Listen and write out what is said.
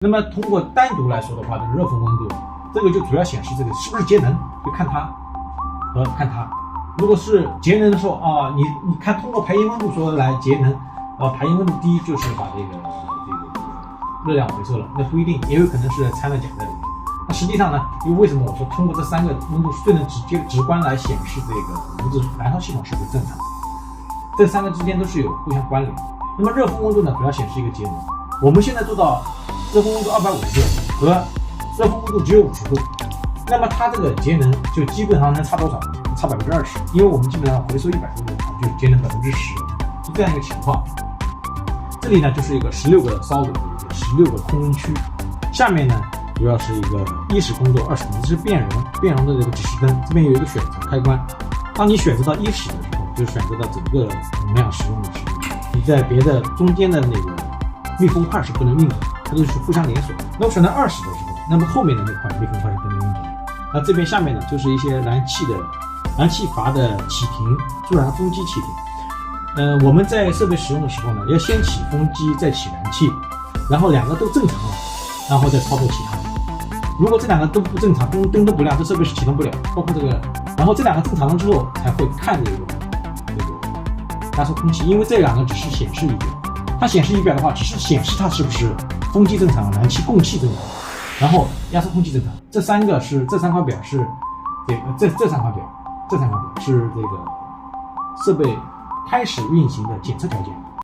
那么通过单独来说的话，就是热风温度，这个就主要显示这个是不是节能，就看它和看它。如果是节能的时候啊，你看通过排烟温度说来节能，排烟温度低就是把这个热量回收了，那不一定，也有可能是掺了钾在里面。那实际上呢，因为为什么我说通过这3个温度是最能直观来显示这个炉子燃烧系统是不是正常？这3个之间都是有互相关联。那么热风温度呢，主要显示一个节能。我们现在做到热风温度250度和热风温度只有50度，那么它这个节能就基本上能差多少？差20%，因为我们基本上回收100度的话，就节能10%，是这样一个情况。这里呢就是一个16个烧的16个空温区，下面呢主要是一个1时工作2时工作，这是变容的这个指示灯，这边有一个选择开关。当你选择到1时的时候，就选择到整个能量使用的时候，你在别的中间的那个密封块是不能运转，它都是互相连锁。那我选到2时的时候，那么后面的那块密封块是不能运转的。那这边下面呢就是一些燃气阀的启停，助燃风机启停。我们在设备使用的时候呢，要先起风机，再起燃气，然后2个都正常了，然后再操作其他的。如果这2个都不正常，灯都不亮，这设备是启动不了。包括这个，然后这2个正常了之后，才会看这个压缩空气，因为这2个只是显示仪表，它显示仪表的话，只是显示它是不是风机正常，燃气供气正常，然后压缩空气正常。这3块表是这3块表是这个设备开始运行的检测条件。